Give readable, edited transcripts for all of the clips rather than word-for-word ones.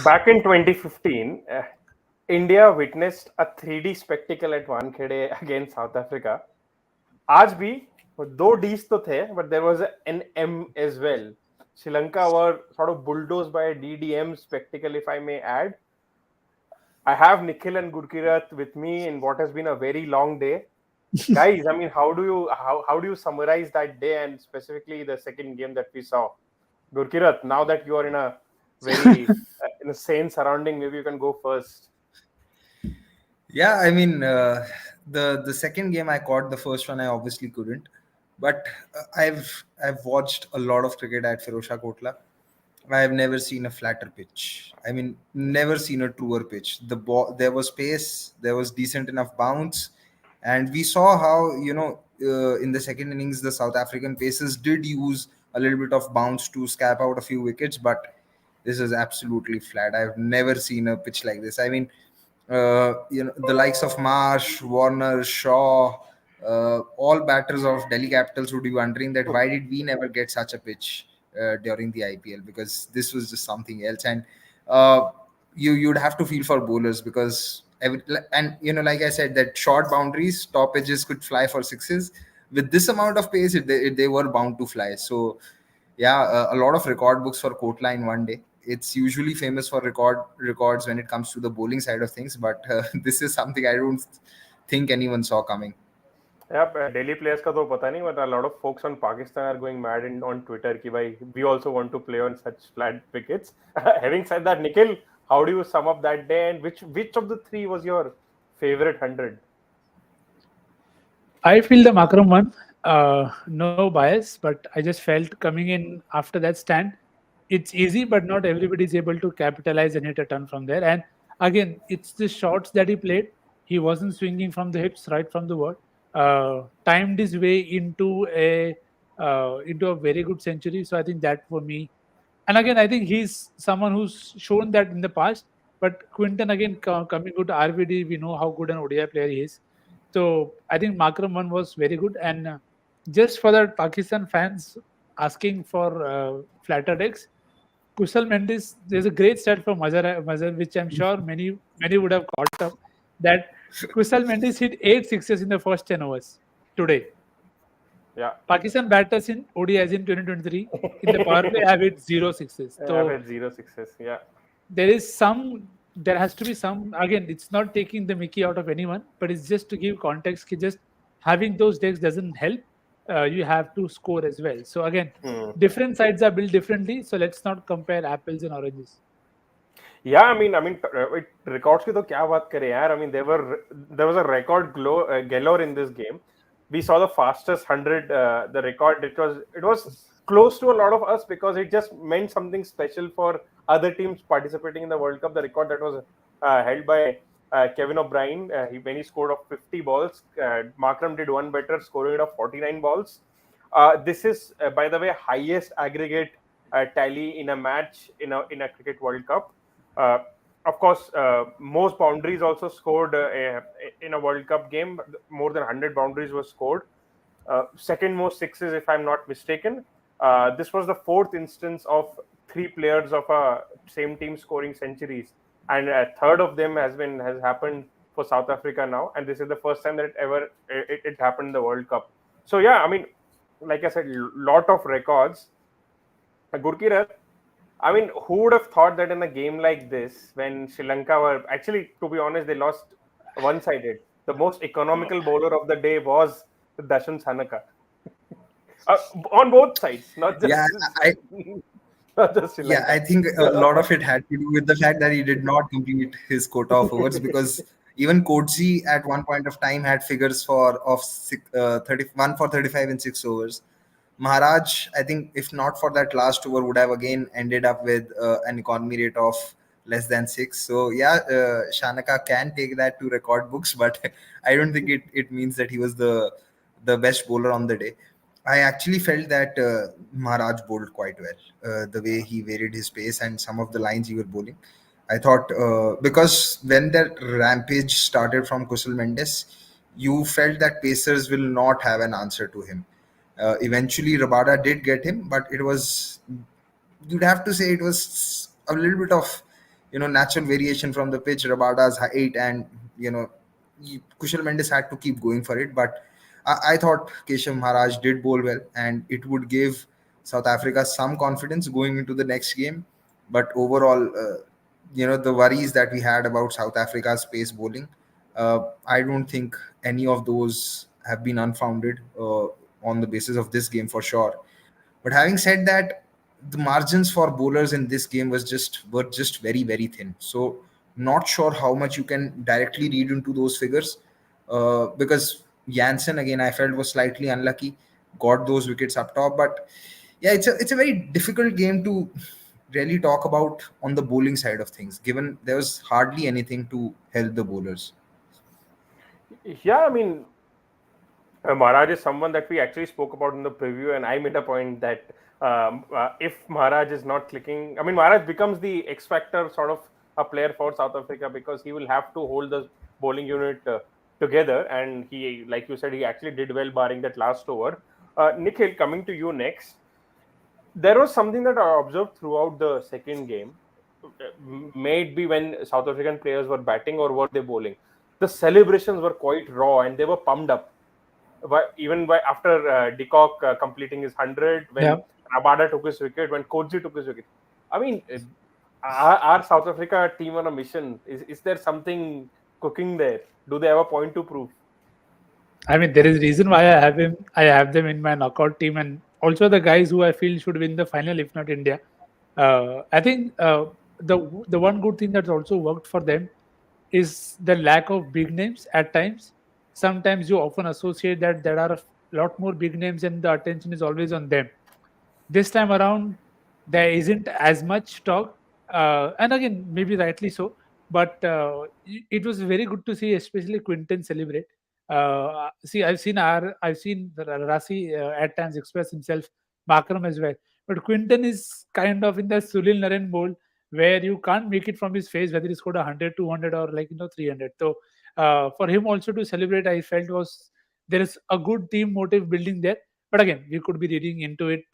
Back in 2015, India witnessed a 3D spectacle at Wankhede against South Africa. आज भी दो Ds तो थे, but there was an M as well. Sri Lanka were sort of bulldozed by a DDM spectacle, if I may add. I have Nikhil and Gurkirat with me in what has been a very long day. Guys, I mean, how do you summarize that day and specifically the second game that we saw? Gurkirat, now that you are in a very in a sane surrounding, maybe you can go first. Yeah, I mean, the second game I caught, the first one I obviously couldn't. But I've watched a lot of cricket at Firozshah Kotla. I have never seen a flatter pitch. I mean, never seen a truer pitch. The ball, there was pace, there was decent enough bounce, and we saw how in the second innings the South African pacers did use a little bit of bounce to scap out a few wickets, but this is absolutely flat. I've never seen a pitch like this. I mean, the likes of Marsh, Warner, Shaw, all batters of Delhi Capitals would be wondering that why did we never get such a pitch during the IPL, because this was just something else. And uh, you'd have to feel for bowlers because and like I said, that short boundaries, top edges could fly for sixes. With this amount of pace, they were bound to fly. So yeah, a lot of record books for Kotla in one day. It's usually famous for records when it comes to the bowling side of things, but this is something I don't think anyone saw coming. Yeah, Delhi players का तो पता नहीं, but a lot of folks on Pakistan are going mad on Twitter कि भाई we also want to play on such flat wickets. Having said that, Nikhil, how do you sum up that day, and which of the three was your favorite 100? I feel the Makram one. No bias, but I just felt coming in after that stand, it's easy, but not everybody is able to capitalize and hit a ton from there. And again, it's the shots that he played. He wasn't swinging from the hips right from the word. Timed his way into a very good century. So I think that for me. And again, I think he's someone who's shown that in the past. But Quinton again coming good to RVD, we know how good an ODI player he is. So I think Makram one was very good. And just for the Pakistan fans asking for flatter decks, Kusal Mendes, there's a great stat from Mazhar, which I'm sure many would have caught up, that Kusal Mendes hit 8 sixes in the first 10 overs today. Yeah, Pakistan batters in ODIs in 2023 in the power play have hit 0 6s. I've So had 0 6s. Yeah. there has to be some, again, it's not taking the Mickey out of anyone, but it's just to give context. Just having those decks doesn't help. You have to score as well. So again, different sides are built differently. So let's not compare apples and oranges. Yeah, records की तो क्या बात करें यार. I mean, there was a record galore in this game. We saw the fastest 100. The record, it was close to a lot of us because it just meant something special for other teams participating in the World Cup. The record that was held by Kevin O'Brien, when he scored of 50 balls. Markram did one better, scoring it of 49 balls. This is, by the way, highest aggregate tally in a match in a cricket World Cup. Of course, most boundaries also scored in a World Cup game. More than 100 boundaries were scored. Second most sixes, if I'm not mistaken. This was the fourth instance of three players of a same team scoring centuries, and a third of them has happened for South Africa now, and this is the first time that it happened in the World Cup. So yeah, I mean, like I said, lot of records. Gurkirat, I mean, who would have thought that in a game like this, when Sri Lanka were actually, to be honest, they lost one-sided. The most economical bowler of the day was Dashan Sanaka. On both sides, not just Yeah, I not just Sri yeah, Lanka. I think a lot of it had to do with the fact that he did not complete his quota of overs, because even Coetzee at one point of time had figures of 31 for 35 in 6 overs. Maharaj, I think, if not for that last over, would have again ended up with an economy rate of less than 6. So yeah, Shanaka can take that to record books, but I don't think it means that he was the best bowler on the day. I actually felt that Maharaj bowled quite well. The way he varied his pace and some of the lines he was bowling, I thought, because when that rampage started from Kusal Mendes, you felt that Pacers will not have an answer to him. Eventually, Rabada did get him, but it was, you'd have to say, it was a little bit of natural variation from the pitch, Rabada's height, and Kushal Mendes had to keep going for it. But I thought Keshav Maharaj did bowl well, and it would give South Africa some confidence going into the next game. But overall, the worries that we had about South Africa's pace bowling, I don't think any of those have been unfounded on the basis of this game for sure. But having said that, the margins for bowlers in this game were just very very thin. So not sure how much you can directly read into those figures, because Jansen again I felt was slightly unlucky, got those wickets up top. But yeah, it's a very difficult game to really talk about on the bowling side of things, given there was hardly anything to help the bowlers. Yeah, I mean, Maharaj is someone that we actually spoke about in the preview, and I made a point that if Maharaj is not clicking, I mean, Maharaj becomes the X factor sort of a player for South Africa, because he will have to hold the bowling unit together. And he, like you said, he actually did well, barring that last over. Nikhil, coming to you next, there was something that I observed throughout the second game. May it be when South African players were batting or were they bowling, the celebrations were quite raw and they were pumped up. Even after De Kock completing his 100, when Yeah. Rabada took his wicket, when Koji took his wicket. I mean, are South Africa team on a mission? Is there something cooking there? Do they have a point to prove? I mean, there is reason why I have him. I have them in my knockout team, and also the guys who I feel should win the final, if not India. I think the one good thing that's also worked for them is the lack of big names at times. Sometimes you often associate that there are a lot more big names, and the attention is always on them. This time around, there isn't as much talk, and again, maybe rightly so. But it was very good to see, especially Quinton celebrate. See, I've seen Rasi at times express himself, Makram as well. But Quinton is kind of in the Sulil Naren mold, where you can't make it from his face whether he scored 100, 200, or 300. So for him also to celebrate, I felt was there is a good team motive building there. But again, we could be reading into it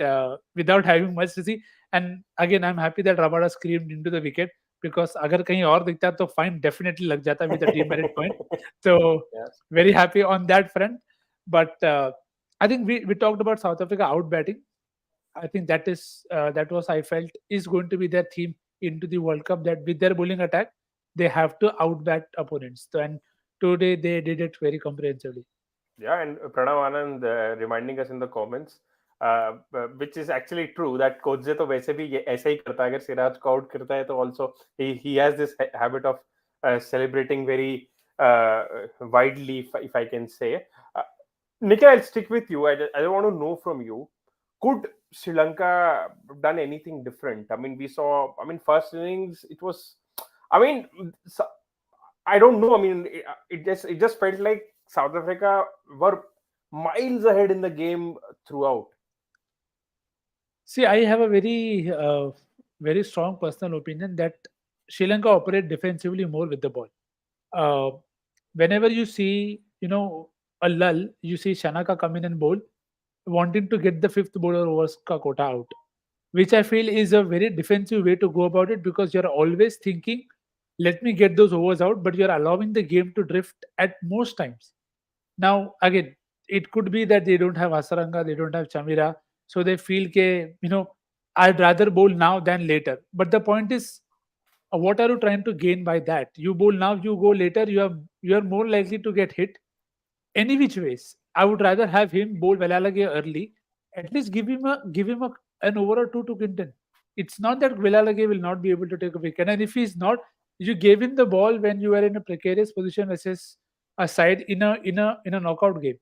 without having much to see. And again, I'm happy that Rabada screamed into the wicket, because अगर कहीं और दिखता तो fine definitely लग जाता with a demerit point. So Yes. very happy on that front. But I think we talked about South Africa out batting. I think that was, I felt, is going to be their theme into the World Cup. That with their bowling attack, they have to outbat opponents. So, and today they did it very comprehensively. Yeah, and Pranav Anand reminding us in the comments, which is actually true, that Kodze तो वैसे भी ऐसे ही करता है. अगर सिराज को out करता है तो also he has this habit of celebrating very widely, if I can say. Nikhil, I'll stick with you. I want to know from you, could Sri Lanka done anything different? I mean, we saw, I mean, first innings, it was, I mean, I don't know. I mean, it just felt like South Africa were miles ahead in the game throughout. See, I have a very strong personal opinion that Sri Lanka operate defensively more with the ball. Uh, Whenever you see, a lull, you see Shanaka come in and bowl, wanting to get the fifth bowler overs ka quota out, which I feel is a very defensive way to go about it, because you're always thinking, let me get those overs out, but you're allowing the game to drift at most times. Now, again, it could be that they don't have Asaranga, they don't have Chamira, so they feel, ke, I'd rather bowl now than later. But the point is, what are you trying to gain by that? You bowl now, you go later, you are more likely to get hit. Any which ways, I would rather have him bowl Velalage early. At least give him an over or two to Quinton. It's not that Velalage will not be able to take a wicket, and if he's not, you gave him the ball when you were in a precarious position versus a side in a knockout game.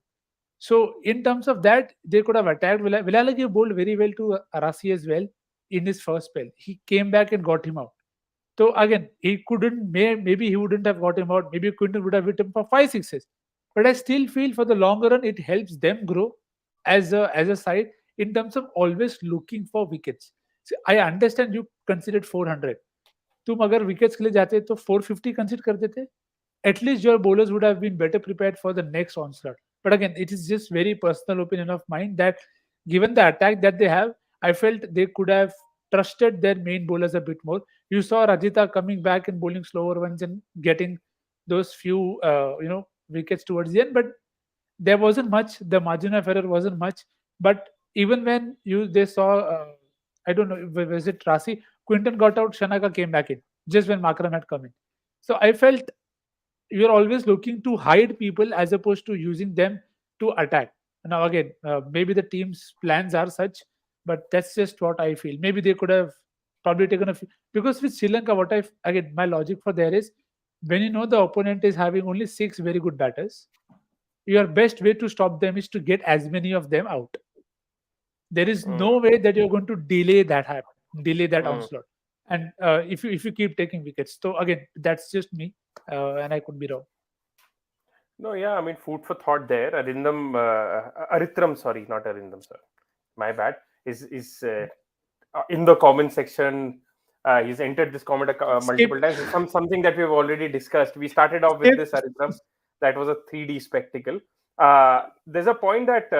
So in terms of that, they could have attacked. Velalage bowled very well to Arasi as well in his first spell. He came back and got him out. So again, he couldn't. Maybe he wouldn't have got him out. Maybe Quinton would have hit him for five sixes. But I still feel for the longer run, it helps them grow as a side in terms of always looking for wickets. See, I understand you considered 400. तुम अगर wickets के लिए जाते तो 450 consider कर देते. At least your bowlers would have been better prepared for the next onslaught. But again, it is just very personal opinion of mine that given the attack that they have, I felt they could have trusted their main bowlers a bit more. You saw Rajita coming back and bowling slower ones and getting those few wickets towards the end, but there wasn't much. The margin of error wasn't much. But even when you they saw, I don't know, was it Rasi? Quinton got out, Shanaka came back in just when Makram had come in. So I felt you're always looking to hide people as opposed to using them to attack. Now again, maybe the team's plans are such, but that's just what I feel. Maybe they could have probably taken a few, because with Sri Lanka, again, my logic for there is, when you know the opponent is having only six very good batters, your best way to stop them is to get as many of them out. There is Mm, no way that you're going to delay that mm. onslaught. And if you keep taking wickets, so again, that's just me, and I could be wrong. No, yeah, I mean, food for thought there. Arithram, sorry, not Arindam, sir. My bad. Is in the comment section. He's entered this comment Skip. multiple times. Something that we've already discussed. We started off with Skip. this, Arithram. That was a 3D spectacle. There's a point that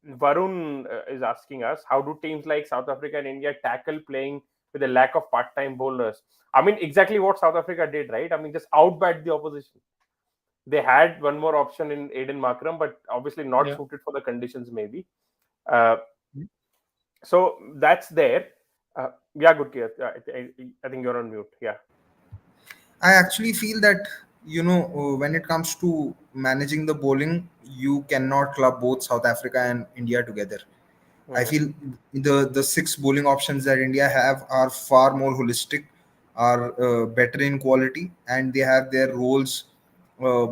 Varun is asking us: how do teams like South Africa and India tackle playing with a lack of part-time bowlers? I mean, exactly what South Africa did, right? I mean, just outbat the opposition. They had one more option in Aiden Markram, but obviously not Yeah. suited for the conditions, maybe. Uh, so that's there. Yeah, good. I think you're on mute. Yeah. I actually feel that, when it comes to managing the bowling, you cannot club both South Africa and India together. I Mm, feel the six bowling options that India have are far more holistic, are better in quality, and they have their roles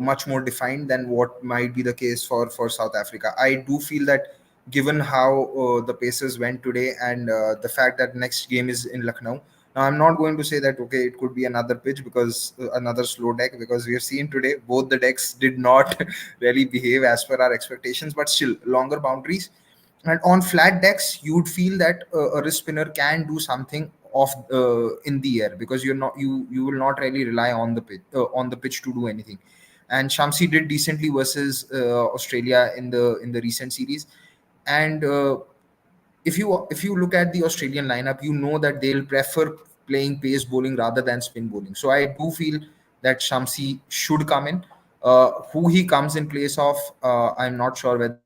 much more defined than what might be the case for South Africa. I do feel that, given how the Pacers went today, and the fact that next game is in Lucknow. Now, I'm not going to say that okay, it could be another pitch, because another slow deck, because we have seen today both the decks did not really behave as per our expectations, but still longer boundaries. And on flat decks, you would feel that a wrist spinner can do something off in the air, because you will not really rely on the pitch to do anything. And Shamsi did decently versus Australia in the recent series. And if you look at the Australian lineup, you know that they'll prefer playing pace bowling rather than spin bowling. So I do feel that Shamsi should come in. Who he comes in place of, I'm not sure whether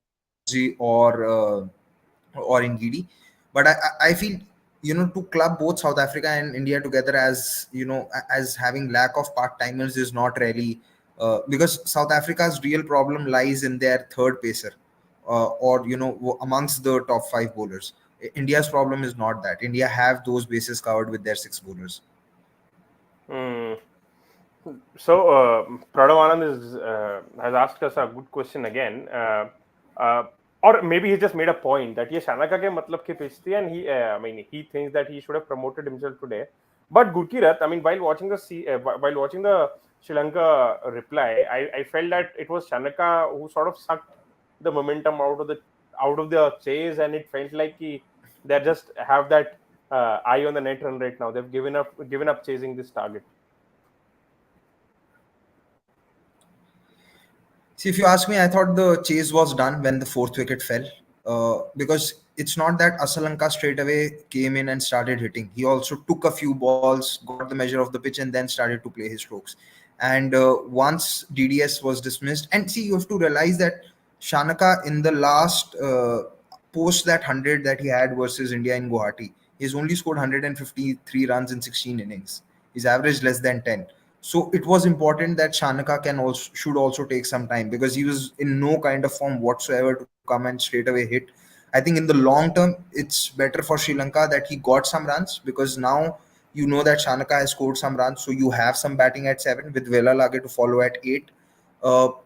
it's Banerjee or in Gidi. But I feel, to club both South Africa and India together as, as having lack of part timers is not really, because South Africa's real problem lies in their third pacer, or amongst the top five bowlers. India's problem is not that. India have those bases covered with their six bowlers. mm. So Pranav Anand has asked us a good question again, uh, or maybe he just made a point that ये शानका के मतलब के pitch थी, and I mean, he thinks that he should have promoted himself today. But Gurkirat, I mean, while watching the Sri Lanka reply, I felt that it was Shanaka who sort of sucked the momentum out of the chase, and it felt like they just have that eye on the net run right now. They've given up chasing this target. See, if you ask me, I thought the chase was done when the fourth wicket fell. Because it's not that Asalanka straight away came in and started hitting. He also took a few balls, got the measure of the pitch, and then started to play his strokes. And once DDS was dismissed, and see, you have to realize that Shanaka, in the last post that 100 that he had versus India in Guwahati, he's only scored 153 runs in 16 innings. He's averaged less than 10. So it was important that Shanaka should also take some time, because he was in no kind of form whatsoever to come and straight away hit. I think in the long term, it's better for Sri Lanka that he got some runs, because now you know that Shanaka has scored some runs, so you have some batting at 7 with Vela Lage to follow at 8.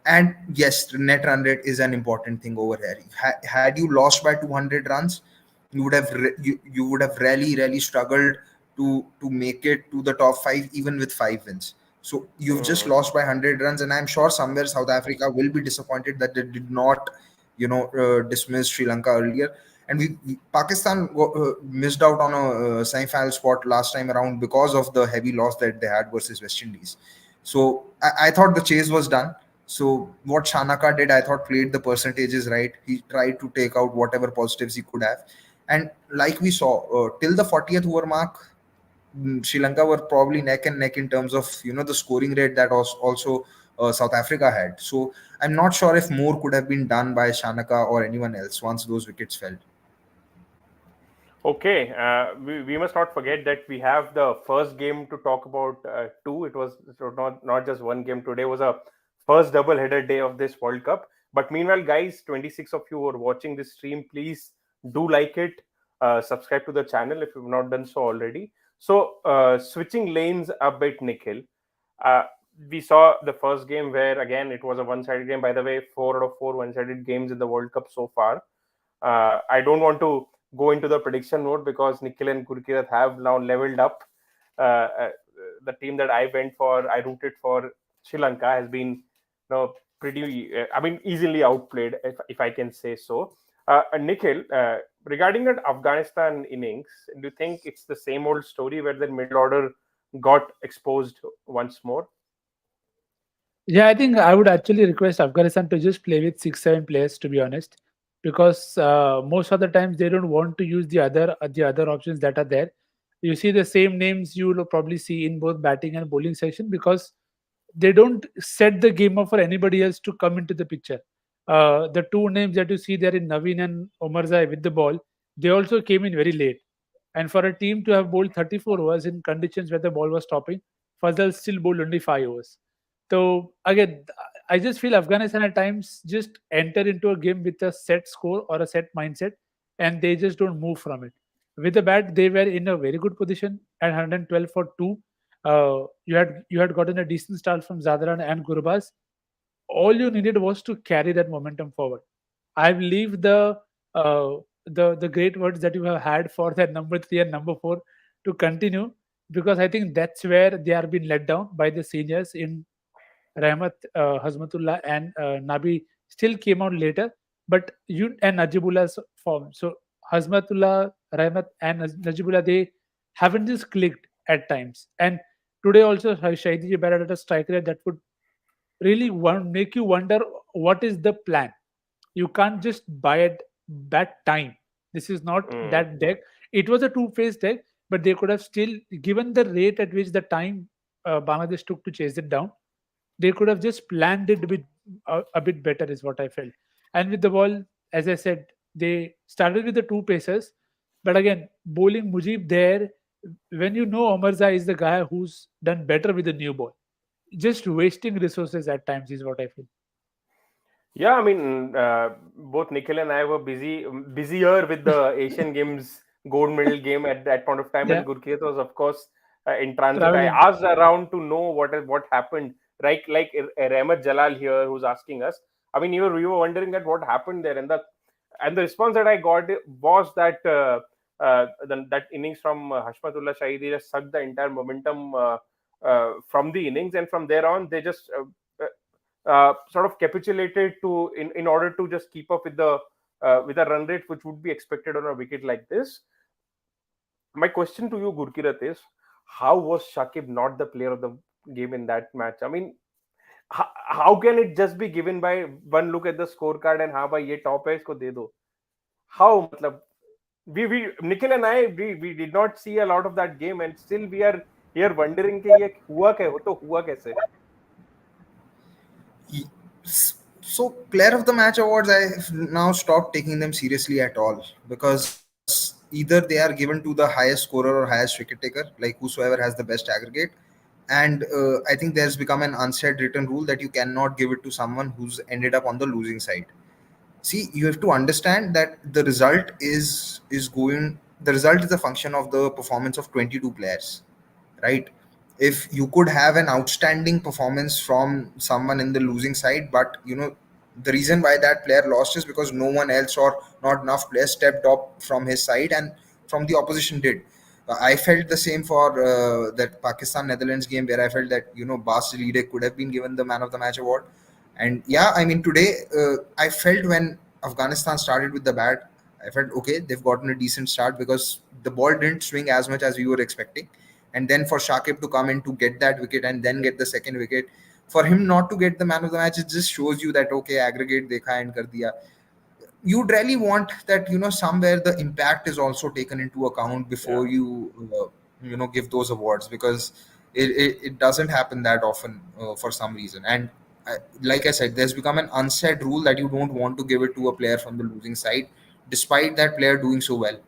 And yes, net run rate is an important thing over here. Had you lost by 200 runs, you would have really struggled to make it to the top 5 even with 5 wins. So you've just Mm. lost by 100 runs, and I'm sure somewhere South Africa will be disappointed that they did not, dismiss Sri Lanka earlier. And Pakistan missed out on a semi-final spot last time around because of the heavy loss that they had versus West Indies. So I thought the chase was done. So what Shanaka did, I thought played the percentages right. He tried to take out whatever positives he could have, And like we saw, till the 40th over mark, Sri Lanka were probably neck and neck in terms of the scoring rate that was also South Africa had. So I'm not sure if more could have been done by Shanaka or anyone else once those wickets fell. Okay, we must not forget that we have the first game to talk about two. It was not just one game. Today was a first double header day of this World Cup. But meanwhile, guys, 26 of you who are watching this stream, please do like it, subscribe to the channel if you've not done so already. So, switching lanes a bit, Nikhil. Uh, we saw the first game where again it was a one-sided game. By the way, 4 out of 4 one-sided games in the World Cup so far. I don't want to go into the prediction mode because Nikhil and Gurkirat have now leveled up. The team that I went for, I rooted for Sri Lanka, has been pretty, I mean, easily outplayed, if I can say so. Nikhil, regarding that Afghanistan innings, do you think it's the same old story where the middle order got exposed once more? Yeah, I think I would actually request Afghanistan to just play with 6, 7 players, to be honest, because most of the times they don't want to use the other options that are there. You see the same names you will probably see in both batting and bowling section because they don't set the game up for anybody else to come into the picture. The two names that you see there in Naveen and Omarzai with the ball, they also came in very late. And for a team to have bowled 34 overs in conditions where the ball was stopping, Fazal still bowled only 5 overs. So again, I just feel Afghanistan at times just enter into a game with a set score or a set mindset, and they just don't move from it. With the bat, they were in a very good position at 112 for two. You had gotten a decent start from Zadran and Gurbaz. All you needed was to carry that momentum forward. I believe uh, the great words that you have had for that number 3 and number 4 to continue, because I think that's where they are being let down by the seniors in Rahmat, Hazmatullah, and Nabi still came out later, but you and Najibullah's form. So Hazmatullah, Rahmat, and Najibullah, they haven't just clicked at times. And today also, Shahidi Barrett at a strike rate that would really make you wonder what is the plan. You can't just buy it that time. This is not Mm. that deck. It was a two-phase deck, but they could have still given the rate at which the time Bangladesh took to chase it down. They could have just planned it a bit better, is what I felt. And with the ball, as I said, they started with the two pacers, but again, bowling Mujib there, when you know Omarza is the guy who's done better with the new ball, just wasting resources at times is what I feel. Yeah, I mean, both Nikhil and I were busier with the Asian Games gold medal game at that point of time, Yeah, and Gurkeet was, of course, in transit. I traveling. asked around to know what happened, right? Like Rahmat Jalal here, who's asking us. I mean, you were wondering that what happened there, and the response that I got was that that innings from Hashmatullah Shahidi just sucked the entire momentum from the innings, and from there on, they just sort of capitulated in order to just keep up with the run rate which would be expected on a wicket like this. My question to you, Gurkirat, is how was Shakib not the player of the game in that match? I mean, how can it just be given by one look at the scorecard and हाँ भाई ये top है इसको दे दो? How मतलब we Nikhil and we did not see a lot of that game and still we are here wondering कि ये हुआ क्या हो तो हुआ कैसे? So player of the match awards, I've now stopped taking them seriously at all, because either they are given to the highest scorer or highest wicket taker, like whosoever has the best aggregate, and I think there's become an unsaid written rule that you cannot give it to someone who's ended up on the losing side. See, you have to understand that the result is a function of the performance of 22 players, right? If you could have an outstanding performance from someone in the losing side, but the reason why that player lost is because no one else or not enough players stepped up from his side and from the opposition did. I felt the same for that Pakistan Netherlands game, where I felt that Bas Ride could have been given the man of the match award. And yeah, I mean, today I felt when Afghanistan started with the bat, I felt okay, they've gotten a decent start because the ball didn't swing as much as we were expecting. And then for Shakib to come in to get that wicket and then get the second wicket, for him not to get the man of the match, it just shows you that okay, aggregate dekha and kar diya. you'd really want that, somewhere the impact is also taken into account Yeah. before you give those awards, because it doesn't happen that often for some reason. And like I said, there's become an unsaid rule that you don't want to give it to a player from the losing side despite that player doing so well.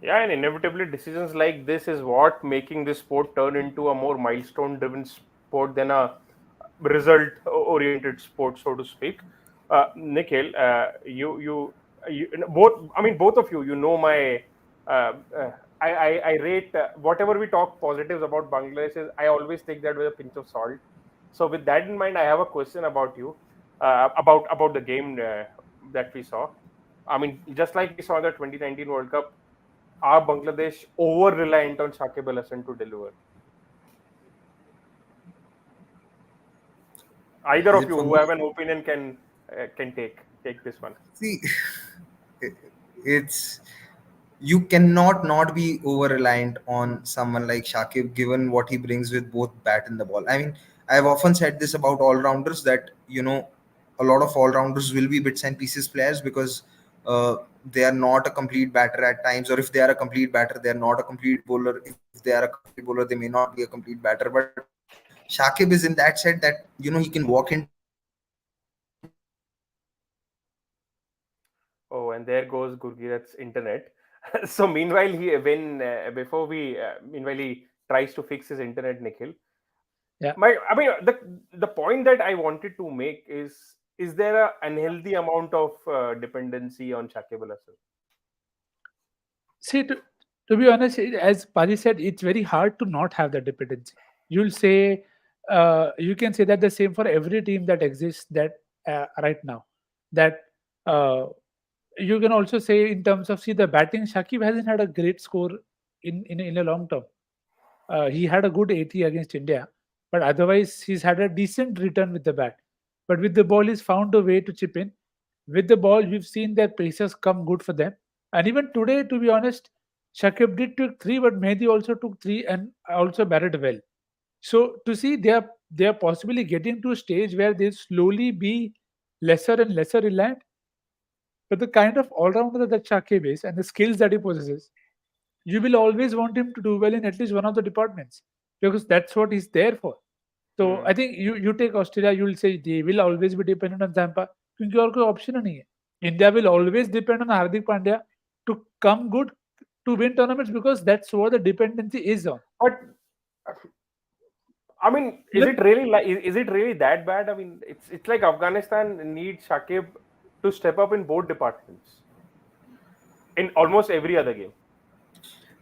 Yeah, and inevitably decisions like this is what making this sport turn into a more milestone driven sport than a result oriented sport, so to speak. Nikhil, both, I mean, both of you, my, uh, uh, I rate whatever we talk positives about Bangladesh is, I always take that with a pinch of salt. So with that in mind, I have a question about you, about the game that we saw. I mean, just like we saw the 2019 World Cup, are Bangladesh over reliant on Shakib-Al-Hasan to deliver? Either Is of it you for who me? have an opinion can take this one. See, it's you cannot not be over reliant on someone like Shakib, given what he brings with both bat and the ball. I mean, I've often said this about all rounders, that a lot of all rounders will be bits and pieces players, because uh, they are not a complete batter at times, or if they are a complete batter, they are not a complete bowler. If they are a complete bowler, they may not be a complete batter. But Shakib is in that set that he can walk into any situation and he can make it work. Oh, and there goes Gurgirat's internet. So meanwhile, he when before we meanwhile he tries to fix his internet, Nikhil. Yeah. I mean, the point that I wanted to make is there a unhealthy amount of dependency on Shakib-Al-Hasan? See, to be honest, as Pali said, it's very hard to not have that dependency. You'll say, you can say that the same for every team that exists that right now. That uh, you can also say in terms of, see, the batting, Shakib hasn't had a great score in a long term. He had a good 80 against India, but otherwise he's had a decent return with the bat. But with the ball, he's found a way to chip in. With the ball, we've seen their paces come good for them. And even today, to be honest, Shakib did took three, but Mehdi also took three and also batted well. So to see they are possibly getting to a stage where they slowly be lesser and lesser reliant. But the kind of all-rounder that Shakib is and the skills that he possesses, you will always want him to do well in at least one of the departments because that's what he's there for. So Hmm. I think you take Australia, you will say they will always be dependent on Zampa क्योंकि और कोई option ही नहीं है. India will always depend on Hardik Pandya to come good to win tournaments because that's what the dependency is on. But I mean, is Look, it really is it really that bad? I mean, it's like Afghanistan needs Shakib to step up in both departments in almost every other game.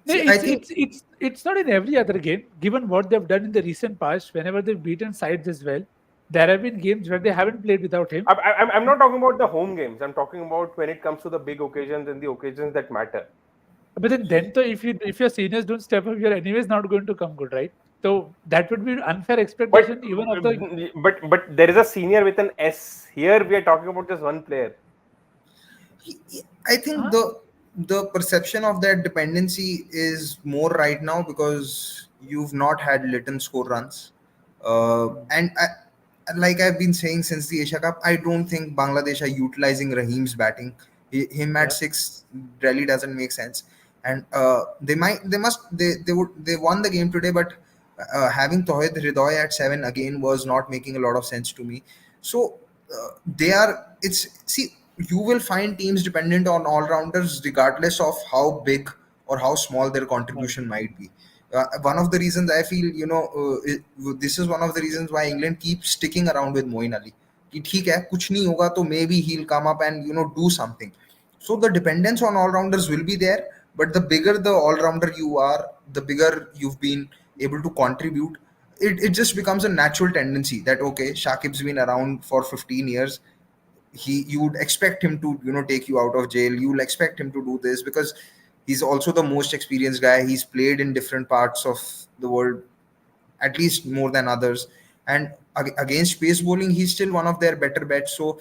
no, See, I think it's not in every other game. Given what they've done in the recent past, whenever they've beaten sides as well, there have been games where they haven't played without him. I'm not talking about the home games. I'm talking about when it comes to the big occasions and the occasions that matter. But then so if your seniors don't step up, you're anyways not going to come good, right? So that would be an unfair But expectation even of the. but there is a senior with an S. Here we are talking about just one player. I think Huh? the perception of that dependency is more right now because you've not had Litton score runs, and like I've been saying since the Asia Cup, I don't think Bangladesh are utilizing Raheem's batting. Him at Yeah, six really doesn't make sense, and they won the game today, but having Tawhid Hridoy at seven again was not making a lot of sense to me. So they are it's see, you will find teams dependent on all rounders regardless of how big or how small their small. contribution might be. One of the reasons I feel, this is one of the reasons why England keeps sticking around with Moeen Ali. कि ठीक है कुछ नहीं होगा तो maybe he'll come up and do something. So the dependence on all rounders will be there, but the bigger the all rounder you are, the bigger you've been able to contribute. It just becomes a natural tendency that okay, Shakib's been around for 15 years. You would expect him to take you out of jail. You'll expect him to do this because he's also the most experienced guy. He's played in different parts of the world, at least more than others. And against pace bowling, he's still one of their better bets. So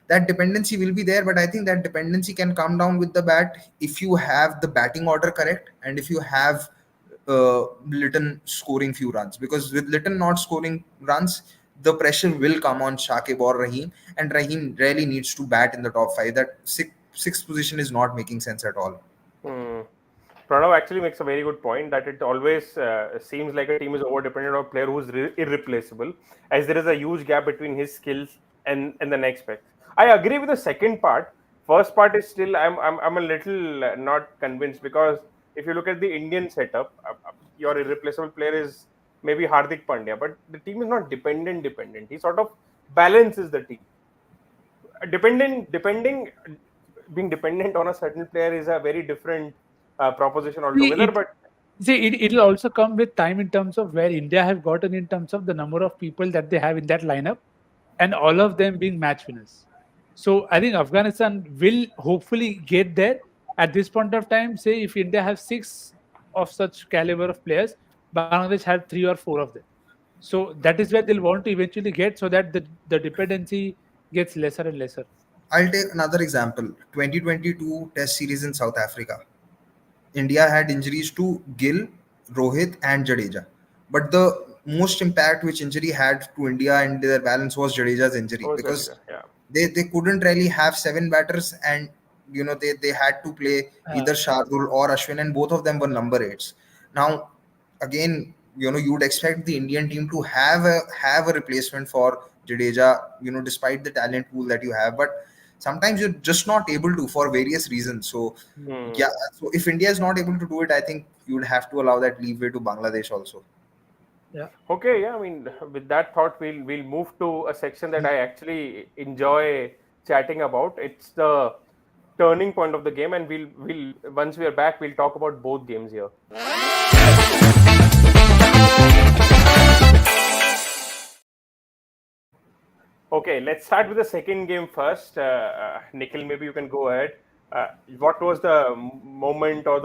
that dependency will be there, but I think that dependency can come down with the bat if you have the batting order correct and if you have Litton scoring few runs. Because with Litton not scoring runs, the pressure will come on Shakib or Rahim, and Rahim really needs to bat in the top five. That sixth position is not making sense at all. Hmm. Pranav actually makes a very good point that it always seems like a team is over dependent on a player who's irreplaceable, as there is a huge gap between his skills and the next pick. I agree with the second part. First part is still I'm a little not convinced, because if you look at the Indian setup, your irreplaceable player is maybe Hardik Pandya, but the team is not dependent. He sort of balances the team. Depending being dependent on a certain player is a very different proposition See, altogether. But it'll also come with time in terms of where India have gotten in terms of the number of people that they have in that lineup, and all of them being match winners. So I think Afghanistan will hopefully get there at this point of time. Say if India have six of such caliber of players, Bangladesh have three or four of them. So that is where they'll want to eventually get, so that the dependency gets lesser and lesser. I'll take another example. 2022 Test series in South Africa. India had injuries to Gill, Rohit, and Jadeja. But the most impact which injury had to India and their balance was Jadeja's injury, was because Jadeja, yeah. they couldn't really have seven batters, and they had to play either Shardul or Ashwin, and both of them were number eights. Now, again, you would expect the Indian team to have a replacement for Jadeja, despite the talent pool that you have, but sometimes you're just not able to for various reasons. So Hmm. yeah, so if India is not able to do it, I think you would have to allow that leeway to Bangladesh also. Yeah. Okay, yeah. I mean, with that thought, we'll move to a section that I actually enjoy chatting about. It's the turning point of the game, and we'll once we are back, we'll talk about both games here. Okay, let's start with the second game first. Nikhil, maybe you can go ahead. What was the moment or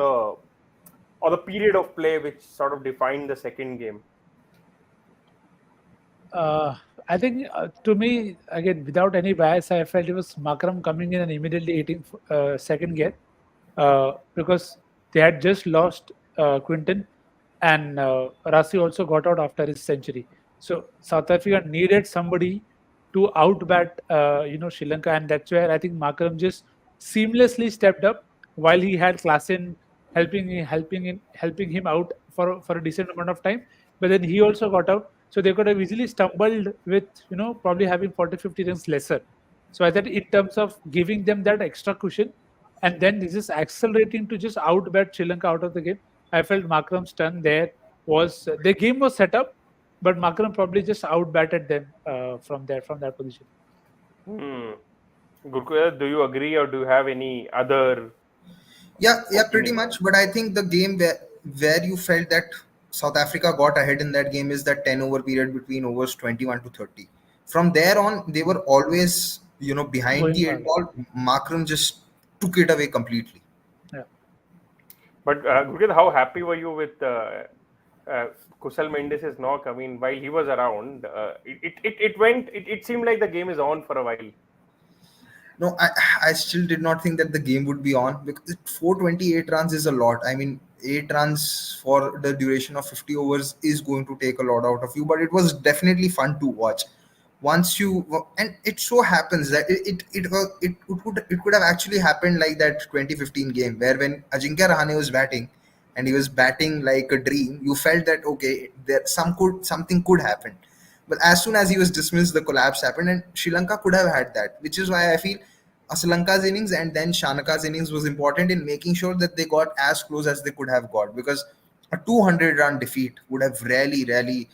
the period of play which sort of defined the second game? Uh, I think to me, again, without any bias, I felt it was Makram coming in and immediately eating second gear, because they had just lost Quinton, and Rasi also got out after his century. So South Africa needed somebody to outbat Sri Lanka, and that's where I think Makram just seamlessly stepped up while he had Klassen helping him out for a decent amount of time. But then he also got out, so they could have easily stumbled with probably having 40-50 runs lesser. So I thought in terms of giving them that extra cushion, and then this is accelerating to just outbat Sri Lanka out of the game. I felt Makram's turn there was the game was set up, but Makram probably just outbatted them from that position. Hmm. Gurkuya, do you agree, or do you have any other Yeah, pretty opinion? much. But I think the game where you felt that South Africa got ahead in that game is that 10 over period between overs 21 to 30. From there on, they were always behind Going the eight well. ball. Makram just took it away completely. Yeah. But Gurkeet, how happy were you with uh, Kusal Mendes' knock? I mean, while he was around, it seemed like the game is on for a while. No, I still did not think that the game would be on, because 428 runs is a lot. I mean, 8 runs for the duration of 50 overs is going to take a lot out of you, but it was definitely fun to watch. Once you and it so happens that it could have actually happened like that 2015 game, where when Ajinkya Rahane was batting and he was batting like a dream, you felt that okay, there something could happen. But as soon as he was dismissed, the collapse happened, and Sri Lanka could have had that, which is why I feel Sri Lanka's innings and then Shanaka's innings was important in making sure that they got as close as they could have got, because a 200-run defeat would have really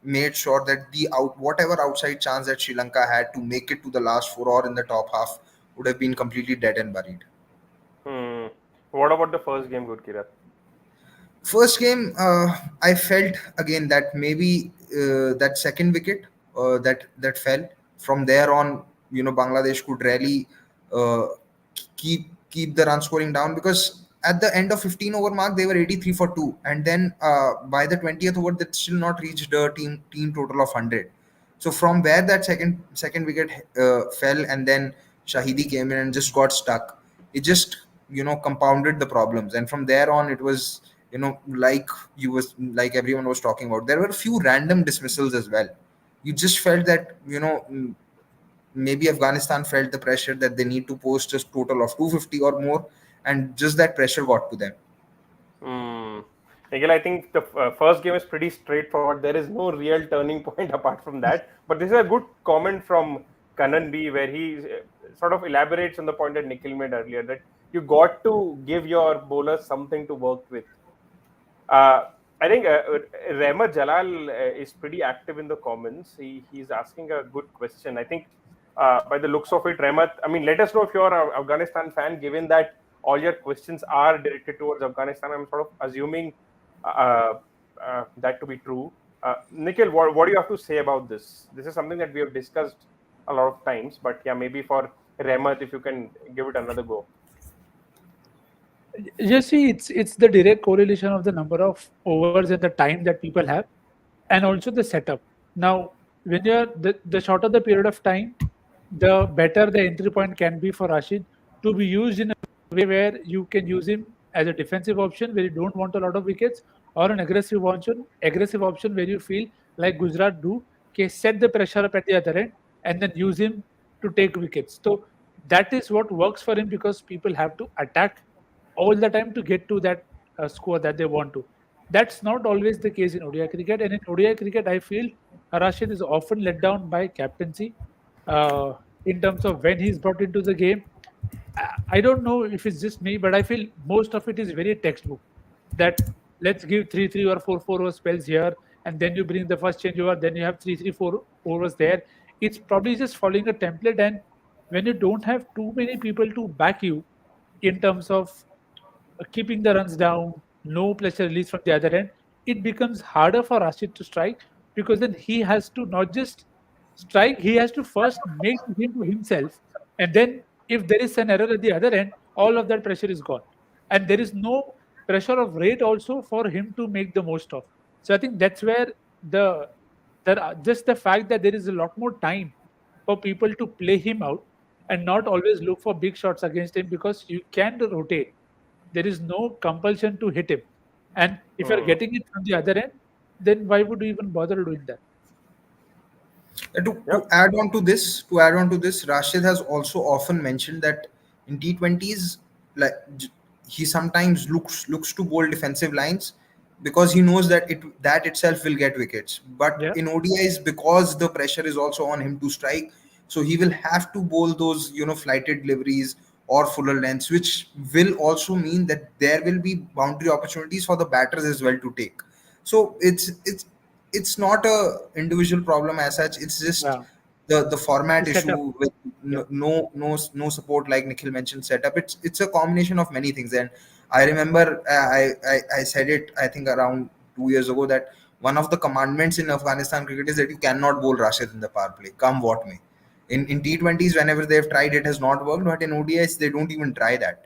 made sure that the whatever outside chance that Sri Lanka had to make it to the last four or in the top half would have been completely dead and buried. Hmm. What about the first game, Gurkeet? First game, I felt again that maybe that second wicket that fell. From there on, Bangladesh could really uh, keep the run scoring down, because at the end of 15 over mark they were 83 for two, and then by the 20th over they still not reached a team total of 100. So from where that second wicket fell, and then Shahidi came in and just got stuck, it just compounded the problems, and from there on it was like everyone was talking about, there were a few random dismissals as well. You just felt that, maybe Afghanistan felt the pressure that they need to post just total of 250 or more, and just that pressure got to them. Hmm. Nikhil, I think the first game is pretty straightforward. There is no real turning point apart from that. But this is a good comment from Kanan B, where he sort of elaborates on the point that Nikhil made earlier, that you got to give your bowlers something to work with. Uh, I think Rehmat Jalal is pretty active in the comments. He's asking a good question. I think by the looks of it, Rehmat, I mean, let us know if you're an Afghanistan fan, given that all your questions are directed towards Afghanistan. I'm sort of assuming uh, that to be true. Nikhil, what do you have to say about this? This is something that we have discussed a lot of times, but yeah, maybe for Rehmat, if you can give it another go. You see, it's the direct correlation of the number of overs and the time that people have, and also the setup. Now, when you're the shorter the period of time, the better the entry point can be for Rashid to be used in a way where you can use him as a defensive option where you don't want a lot of wickets, or an aggressive option where you feel like Gujarat do, okay, set the pressure up at the other end and then use him to take wickets. So that is what works for him because people have to attack all the time to get to that score that they want to. That's not always the case in ODI cricket. And in ODI cricket, I feel Rashid is often let down by captaincy uh, in terms of when he's brought into the game. I don't know if it's just me, but I feel most of it is very textbook. That let's give 3-3 or 4-4 over spells here, and then you bring the first change over, then you have 3-3-4 overs there. It's probably just following a template, and when you don't have too many people to back you in terms of keeping the runs down, no pressure release from the other end, it becomes harder for Rashid to strike because then he has to not just strike, he has to first make the game to himself. And then if there is an error at the other end, all of that pressure is gone. And there is no pressure of rate also for him to make the most of. So I think that's where the just the fact that there is a lot more time for people to play him out and not always look for big shots against him because you can rotate. There is no compulsion to hit him. And if you're Hmm. getting it from the other end, then why would you even bother doing that? To add on to this, Rashid has also often mentioned that in T20s, like he sometimes looks to bold defensive lines because he knows that that itself will get wickets. But Yeah. in ODIs, because the pressure is also on him to strike, so he will have to bowl those flighted deliveries or fuller lengths, which will also mean that there will be boundary opportunities for the batters as well to take. So it's not a individual problem as such. It's just Yeah. the The format setup. issue with Yeah. no support, like Nikhil mentioned, setup. It's a combination of many things. And I remember I said it, I think around 2 years ago, that one of the commandments in Afghanistan cricket is that you cannot bowl Rashid in the power play, come what may. In T20s, whenever they've tried, it has not worked, but in ODIs they don't even try that.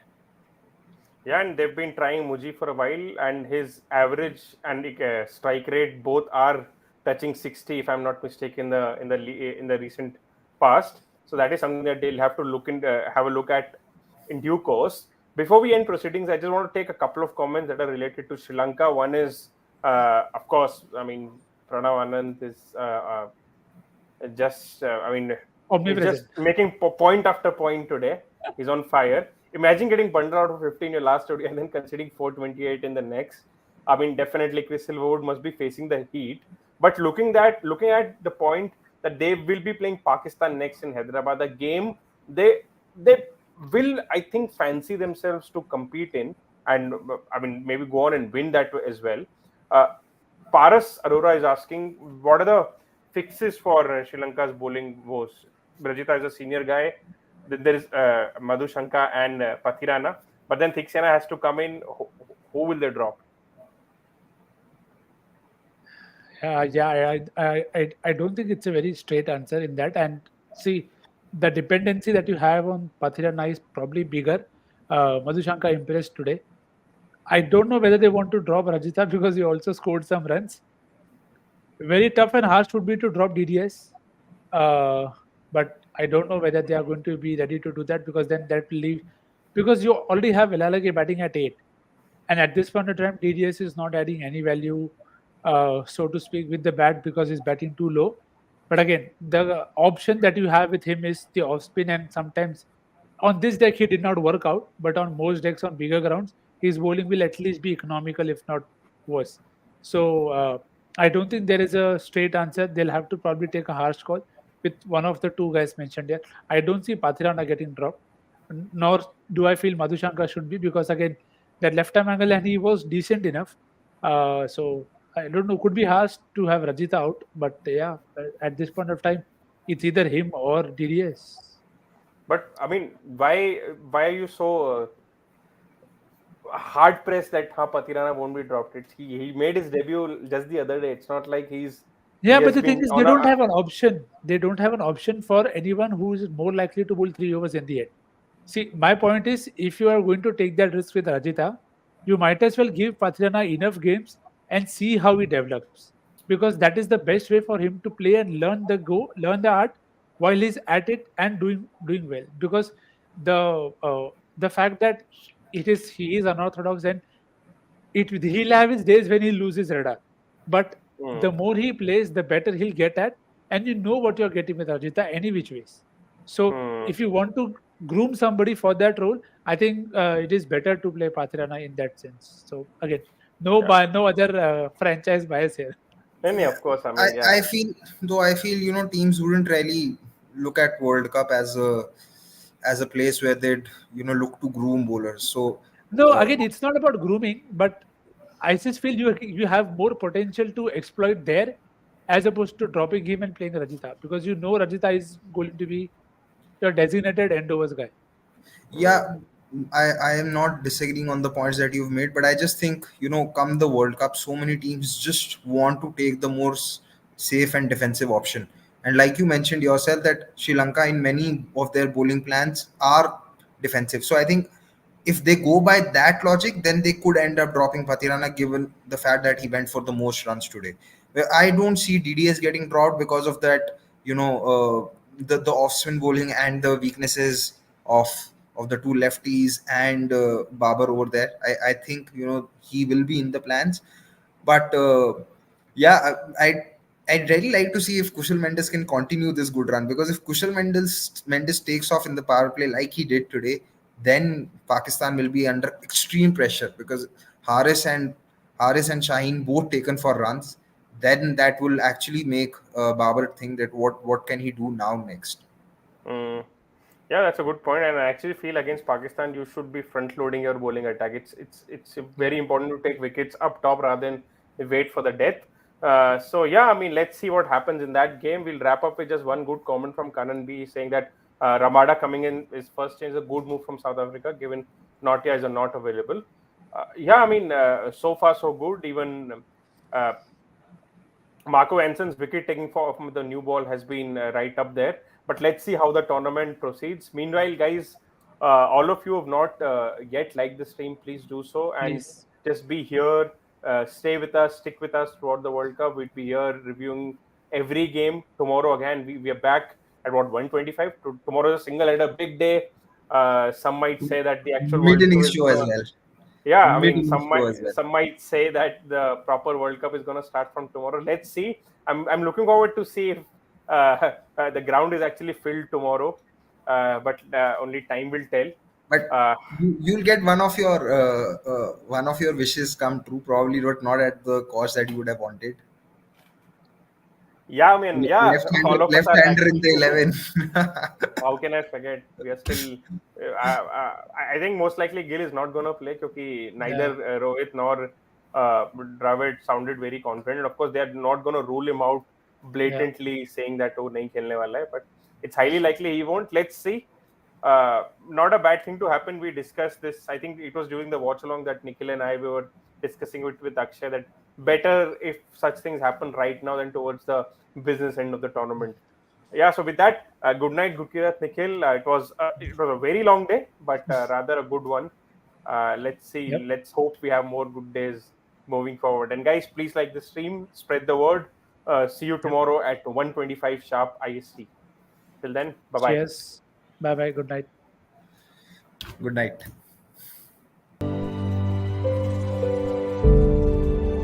Yeah, and they've been trying Muji for a while, and his average and strike rate both are touching 60, if I'm not mistaken, in the recent past. So that is something that they'll have to have a look at in due course. Before we end proceedings, I just want to take a couple of comments that are related to Sri Lanka. One is, of course, I mean, Pranav Anand is I mean, he's just Omnipresent. making point after point today. He's on fire. Imagine getting bundled out of 50 in your last ODI and then conceding 428 in the next. I mean, definitely Chris Silverwood must be facing the heat. But looking at the point that they will be playing Pakistan next in Hyderabad, the game they will, I think, fancy themselves to compete in, and I mean, maybe go on and win that as well. Uh, Paras Arora is asking, what are the fixes for Sri Lanka's bowling woes? Brajita is a senior guy. Then there is Madhu Shankar and Pathirana. But then Thiksena has to come in. Who will they drop? Yeah, I don't think it's a very straight answer in that. And see, the dependency that you have on Pathirana is probably bigger. Madhushanka impressed today. I don't know whether they want to drop Rajita because he also scored some runs. Very tough and harsh would be to drop DDS. Uh, but I don't know whether they are going to be ready to do that because then that will leave. Because you already have Velalage batting at 8. And at this point in time, DDS is not adding any value, so to speak, with the bat because he's batting too low. But again, the option that you have with him is the off spin, and sometimes on this deck he did not work out, but on most decks on bigger grounds, his bowling will at least be economical, if not worse. So I don't think there is a straight answer. They'll have to probably take a harsh call with one of the two guys mentioned here. I don't see Pathirana getting dropped, nor do I feel Madhushanka should be, because again, that left arm angle and he was decent enough. So I don't know. Could be harsh to have Rajita out, but yeah, at this point of time, it's either him or DDS. But I mean, why are you so hard pressed that Patirana won't be dropped? He made his debut just the other day. It's not like he Yeah, but has the thing been is, they on don't a have an option. They don't have an option for anyone who is more likely to bowl 3 overs in the end. See, my point is, if you are going to take that risk with Rajita, you might as well give Patrana enough games and see how he develops, because that is the best way for him to play and learn the art while he's at it and doing well. Because the fact that he is unorthodox, and he'll have his days when he loses radar, but Hmm, the more he plays, the better he'll get at, and you know what you're getting with Arjita any which ways. So hmm, if you want to groom somebody for that role, I think it is better to play Pathirana in that sense. So again, yeah. no other franchise bias here. And yeah, Yeah, of course. I I mean, yeah. I feel though I feel teams wouldn't really look at World Cup as a place where they'd look to groom bowlers. So No, uh, again, it's not about grooming, but I just feel you have more potential to exploit there as opposed to dropping him and playing Rajita, because you know Rajita is going to be your designated end overs guy. Hmm, yeah, I am not disagreeing on the points that you've made, but I just think come the World Cup, so many teams just want to take the more safe and defensive option. And like you mentioned yourself, that Sri Lanka in many of their bowling plans are defensive. So I think if they go by that logic, then they could end up dropping Patirana, given the fact that he went for the most runs today. Where I don't see DDS getting dropped because of that, the off spin bowling and the weaknesses of the two lefties and Babar over there. I think he will be in the plans, but yeah, I'd really like to see if Kushal Mendes can continue this good run, because if Kushal Mendes takes off in the power play like he did today, then Pakistan will be under extreme pressure, because Haris and Haris and Shaheen both taken for runs. Then that will actually make Babar think that what can he do now next. hmm. Yeah, that's a good point, and I actually feel against Pakistan you should be front loading your bowling attack. It's Yeah. very important to take wickets up top rather than wait for the death. So yeah, I mean, let's see what happens in that game. We'll wrap up with just one good comment from Kanan B saying that Ramada coming in is first change, a good move from South Africa given Notia is not available. Yeah, I mean, so far so good. Even uh, Marco Anson's wicket taking from the new ball has been right up there. But let's see how the tournament proceeds. Meanwhile, guys, all of you have not yet liked the stream, please do so and Please. just be here. Stay with us, stick with us throughout the World Cup. We'll be here reviewing every game. Tomorrow, again, we are back at what 125. Tomorrow is a single header, big day. Some might say that the actual Mid World Cup innings is show as gonna well. yeah, I Mid mean, innings show as well. some might say that the proper World Cup is going to start from tomorrow. Let's see. I'm looking forward to see if the ground is actually filled tomorrow, but only time will tell. But Uh, you'll get one of your wishes come true, probably, but not at the cost that you would have wanted. yeah, I mean, yeah, Left-hander, all of us are left-hander in actually. the 11. How can I forget? We are still. I think most likely Gill is not going to play because neither Yeah. Rohit nor Dravid sounded very confident. Of course, they are not going to rule him out Yeah. blatantly, saying that oh nahi khelne wala hai. But it's highly likely he won't. Let's see. Not a bad thing to happen. We discussed this. I think it was during the watch along that Nikhil and I we were discussing it with Akshay that better if such things happen right now than towards the business end of the tournament. Yeah, so with that, good night, Gurkirat, Nikhil. It was a very long day, but rather a good one. Let's see. Yep. Let's hope we have more good days moving forward. And guys, please like the stream, spread the word. See you Yep. tomorrow at 125 sharp IST. Till then, bye bye. Cheers. Bye bye. Good night. Good night.